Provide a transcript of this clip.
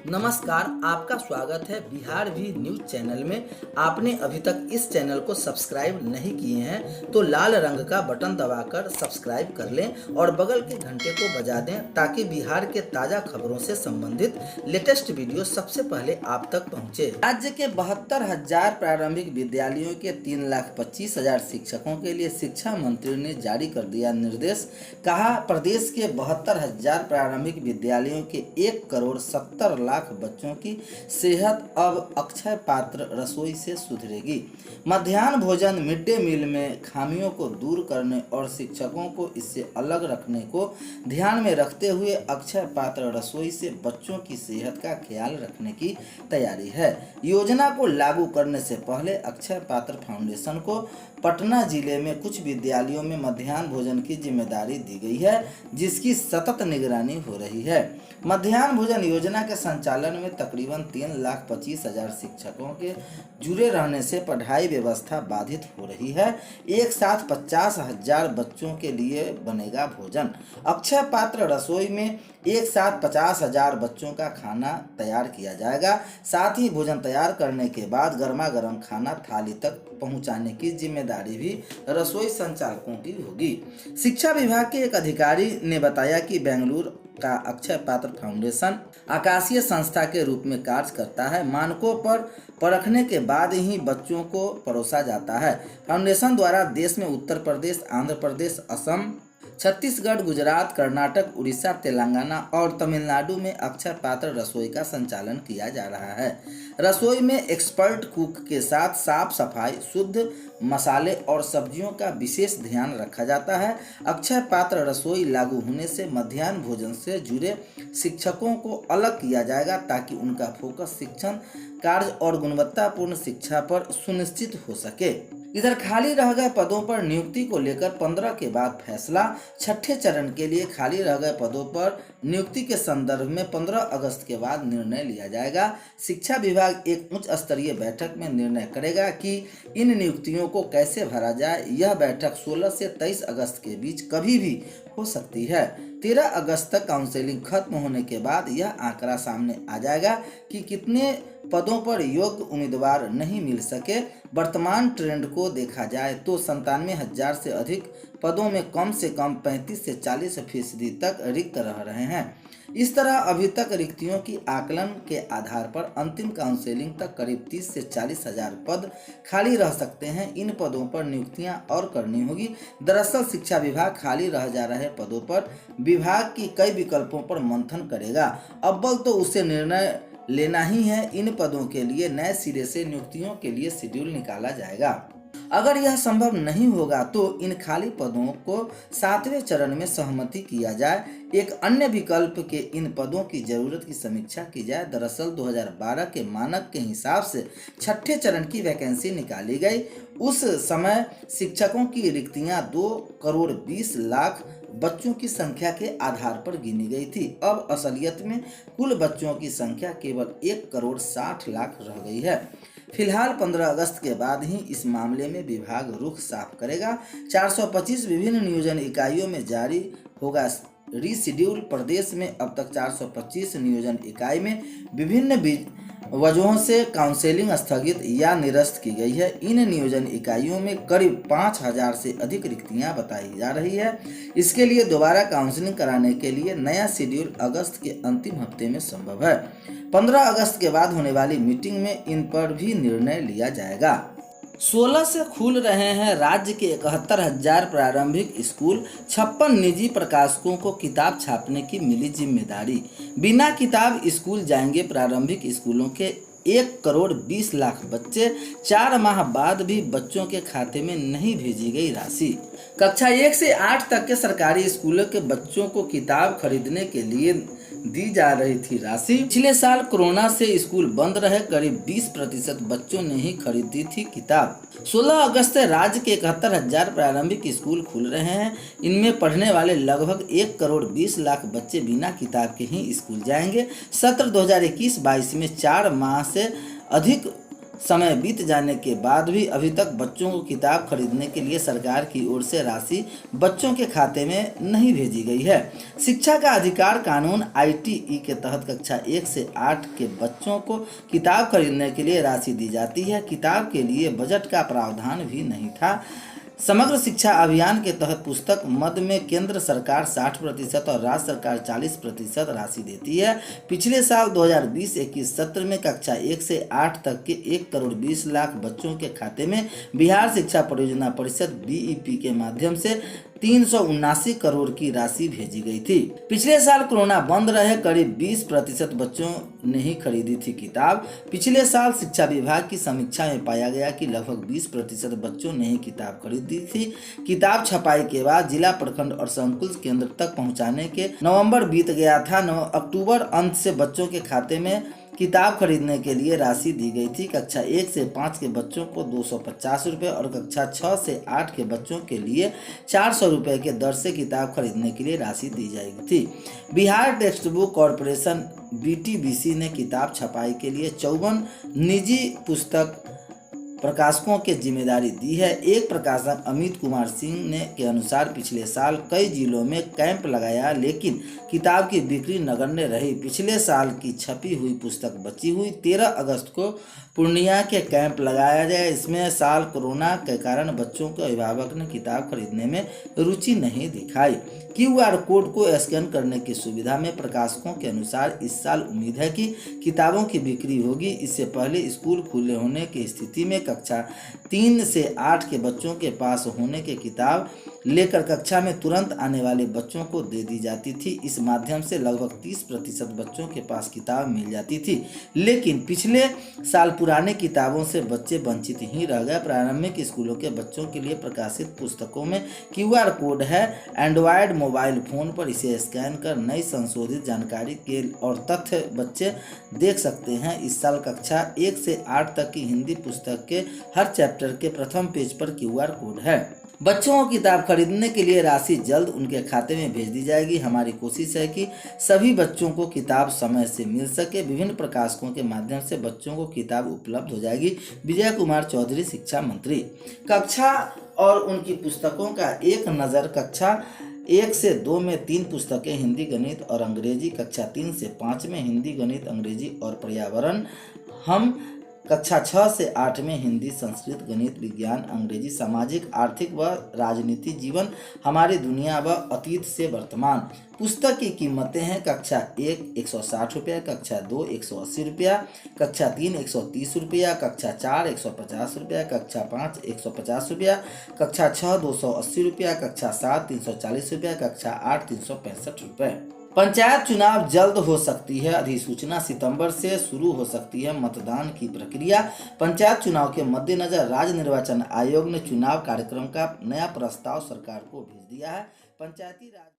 नमस्कार, आपका स्वागत है बिहार भी न्यूज चैनल में। आपने अभी तक इस चैनल को सब्सक्राइब नहीं किए हैं तो लाल रंग का बटन दबाकर सब्सक्राइब कर लें और बगल के घंटे को बजा दें ताकि बिहार के ताज़ा खबरों से संबंधित लेटेस्ट वीडियो सबसे पहले आप तक पहुंचे। राज्य के 72,000 प्रारंभिक विद्यालयों के 3,25,000 शिक्षकों के लिए शिक्षा मंत्री ने जारी कर दिया निर्देश। कहा, प्रदेश के 72,000 प्रारंभिक विद्यालयों के 1,70 लाख बच्चों की सेहत अब अक्षय पात्र रसोई से सुधरेगी। मध्याह्न भोजन मिड डे मील में खामियों को दूर करने और शिक्षकों को इससे अलग रखने को ध्यान में रखते हुए अक्षय पात्र रसोई से बच्चों की सेहत का ख्याल रखने की तैयारी है। योजना को लागू करने से पहले अक्षय पात्र फाउंडेशन को पटना जिले में कुछ विद्यालयों में मध्याह्न भोजन की जिम्मेदारी दी गई है, जिसकी सतत निगरानी हो रही है। मध्याह्न भोजन योजना के संचालन में तकरीबन 3,25,000 शिक्षकों के जुड़े रहने से पढ़ाई व्यवस्था बाधित हो रही है। एक साथ 50,000 बच्चों के लिए बनेगा भोजन। अक्षय पात्र रसोई में एक साथ 50,000 बच्चों का खाना तैयार किया जाएगा। साथ ही भोजन तैयार करने के बाद गर्मा गर्म खाना थाली तक पहुंचाने की जिम्मेदारी भी रसोई संचालकों की होगी। शिक्षा विभाग के एक अधिकारी ने बताया कि बेंगलुरु का अक्षय पात्र फाउंडेशन आकाशीय संस्था के रूप में कार्य करता है। मानकों पर परखने के बाद ही बच्चों को परोसा जाता है। फाउंडेशन द्वारा देश में उत्तर प्रदेश, आंध्र प्रदेश, असम, छत्तीसगढ़, गुजरात, कर्नाटक, उड़ीसा, तेलंगाना और तमिलनाडु में अक्षय पात्र रसोई का संचालन किया जा रहा है। रसोई में एक्सपर्ट कुक के साथ साफ सफाई, शुद्ध मसाले और सब्जियों का विशेष ध्यान रखा जाता है। अक्षय पात्र रसोई लागू होने से मध्याह्न भोजन से जुड़े शिक्षकों को अलग किया जाएगा ताकि उनका फोकस शिक्षण कार्य और गुणवत्तापूर्ण शिक्षा पर सुनिश्चित हो सके। इधर खाली रह गए पदों पर नियुक्ति को लेकर 15 के बाद फैसला। छठे चरण के लिए खाली रह गए पदों पर नियुक्ति के संदर्भ में 15 अगस्त के बाद निर्णय लिया जाएगा। शिक्षा विभाग एक उच्च स्तरीय बैठक में निर्णय करेगा कि इन नियुक्तियों को कैसे भरा जाए। यह बैठक 16 से 23 अगस्त के बीच कभी भी हो सकती है। 13 अगस्त तक काउंसलिंग खत्म होने के बाद यह आंकड़ा सामने आ जाएगा कि कितने पदों पर योग्य उम्मीदवार नहीं मिल सके। वर्तमान ट्रेंड को देखा जाए तो 97,000 से अधिक पदों में कम से कम 35 से 40% तक रिक्त रह रहे हैं। इस तरह अभी तक रिक्तियों की आकलन के आधार पर अंतिम काउंसलिंग तक करीब 30 से 40,000 पद खाली रह सकते हैं। इन पदों पर नियुक्तियां और करनी होगी। दरअसल शिक्षा विभाग खाली रह जा रहे पदों पर विभाग की कई विकल्पों पर मंथन करेगा। अव्वल तो उसे निर्णय लेना ही है। इन पदों के लिए नए सिरे से नियुक्तियों के लिए शेड्यूल निकाला जाएगा। अगर यह संभव नहीं होगा तो इन खाली पदों को 7वें चरण में सहमति किया जाए। एक अन्य विकल्प के इन पदों की जरूरत की समीक्षा की जाए। दरअसल 2012 के मानक के हिसाब से छठे चरण की वैकेंसी निकाली गई। उस समय शिक्षकों की रिक्तियां 2,20,00,000 बच्चों की संख्या के आधार पर गिनी गई थी। अब असलियत में कुल बच्चों की संख्या केवल 1,60,00,000 रह गई है। फिलहाल 15 अगस्त के बाद ही इस मामले में विभाग रुख साफ करेगा। 425 विभिन्न नियोजन इकाइयों में जारी होगा रीशिड्यूल। प्रदेश में अब तक 425 नियोजन इकाई में विभिन्न वजहों से काउंसलिंग स्थगित या निरस्त की गई है। इन नियोजन इकाइयों में करीब 5,000 से अधिक रिक्तियां बताई जा रही है। इसके लिए दोबारा काउंसलिंग कराने के लिए नया शेड्यूल अगस्त के अंतिम हफ्ते में संभव है। 15 अगस्त के बाद होने वाली मीटिंग में इन पर भी निर्णय लिया जाएगा। 16 से खुल रहे हैं राज्य के 71,000 प्रारंभिक स्कूल। 56 निजी प्रकाशकों को किताब छापने की मिली जिम्मेदारी। बिना किताब स्कूल जाएंगे प्रारंभिक स्कूलों के 1,20,00,000 बच्चे। 4 माह बाद भी बच्चों के खाते में नहीं भेजी गई राशि। कक्षा 1 से 8 तक के सरकारी स्कूलों के बच्चों को किताब खरीदने के लिए दी जा रही थी राशि। पिछले साल कोरोना से स्कूल बंद रहे, करीब 20% बच्चों ने ही खरीदी थी किताब। 16 अगस्त से राज्य के 71,000 प्रारंभिक स्कूल खुल रहे हैं। इनमें पढ़ने वाले लगभग 1,20,00,000 बच्चे बिना किताब के ही स्कूल जाएंगे। सत्र 2021-22 में 4 माह से अधिक समय बीत जाने के बाद भी अभी तक बच्चों को किताब खरीदने के लिए सरकार की ओर से राशि बच्चों के खाते में नहीं भेजी गई है। शिक्षा का अधिकार कानून ITE के तहत कक्षा 1 से 8 के बच्चों को किताब खरीदने के लिए राशि दी जाती है। किताब के लिए बजट का प्रावधान भी नहीं था। समग्र शिक्षा अभियान के तहत पुस्तक मद में केंद्र सरकार 60% और राज्य सरकार 40% राशि देती है। पिछले साल 2020-21 सत्र में कक्षा 1 से 8 तक के 1 करोड़ 20 लाख बच्चों के खाते में बिहार शिक्षा परियोजना परिषद BEP के माध्यम से 379 करोड़ की राशि भेजी गई थी। पिछले साल कोरोना बंद रहे, करीब 20% बच्चों ने ही खरीदी थी किताब। पिछले साल शिक्षा विभाग की समीक्षा में पाया गया कि लगभग 20% बच्चों ने ही किताब खरीदी थी। किताब छपाई के बाद जिला, प्रखंड और संकुल केंद्र तक पहुंचाने के नवंबर बीत गया था। अक्टूबर अंत से बच्चों के खाते में किताब खरीदने के लिए राशि दी गई थी। कक्षा 1 से 5 के बच्चों को 250 रुपये और कक्षा 6 से 8 के बच्चों के लिए 400 रुपये के दर से किताब खरीदने के लिए राशि दी जाएगी थी। Bihar text book corporation BTBC ने किताब छपाई के लिए 54 निजी पुस्तक प्रकाशकों के जिम्मेदारी दी है। एक प्रकाशक अमित कुमार सिंह ने के अनुसार पिछले साल कई जिलों में कैंप लगाया, लेकिन किताब की बिक्री नगण्य रही। पिछले साल की छपी हुई पुस्तक बची हुई। 13 अगस्त को पूर्णिया के कैंप लगाया गया। इसमें साल कोरोना के कारण बच्चों के अभिभावक ने किताब खरीदने में रुचि नहीं दिखाई। QR कोड को स्कैन करने की सुविधा में प्रकाशकों के अनुसार इस साल उम्मीद है कि किताबों की बिक्री होगी। इससे पहले स्कूल खुले होने की स्थिति में कक्षा 3 से 8 के बच्चों के पास होने के किताब लेकर कक्षा में तुरंत आने वाले बच्चों को दे दी जाती थी। इस माध्यम से लगभग 30% बच्चों के पास किताब मिल जाती थी, लेकिन पिछले साल पुराने किताबों से बच्चे वंचित ही रह गए। प्रारंभिक स्कूलों के बच्चों के लिए प्रकाशित पुस्तकों में QR कोड है। एंड्रॉयड मोबाइल फोन पर इसे स्कैन कर नई संशोधित जानकारी के और तथ्य बच्चे देख सकते हैं। इस साल कक्षा 1 से 8 तक की हिंदी पुस्तक के हर चैप्टर के प्रथम पेज पर QR कोड है। बच्चों को किताब खरीदने के लिए राशि जल्द उनके खाते में भेज दी जाएगी। हमारी कोशिश है कि सभी बच्चों को किताब समय से मिल सके। विभिन्न प्रकाशकों के माध्यम से बच्चों को किताब उपलब्ध हो जाएगी। विजय कुमार चौधरी, शिक्षा मंत्री। कक्षा और उनकी पुस्तकों का एक नज़र। कक्षा 1 से 2 में 3 पुस्तकें हिंदी, गणित और अंग्रेजी। कक्षा 3 से 5 में हिंदी, गणित, अंग्रेजी और पर्यावरण। हम कक्षा 6 से 8 में हिंदी, संस्कृत, गणित, विज्ञान, अंग्रेजी, सामाजिक, आर्थिक व राजनीति, जीवन, हमारी दुनिया व अतीत से वर्तमान। पुस्तक की कीमतें हैं। कक्षा 1 160 रुपया, कक्षा 2 180 रुपया, कक्षा 3 130 रुपया, कक्षा 4 150 रुपया, कक्षा 5 150 रुपया, कक्षा 6 280 रुपया, कक्षा 7 340 रुपया, कक्षा 8 365 रुपये। पंचायत चुनाव जल्द हो सकती है। अधिसूचना सितंबर से शुरू हो सकती है मतदान की प्रक्रिया। पंचायत चुनाव के मद्देनजर राज्य निर्वाचन आयोग ने चुनाव कार्यक्रम का नया प्रस्ताव सरकार को भेज दिया है। पंचायती राज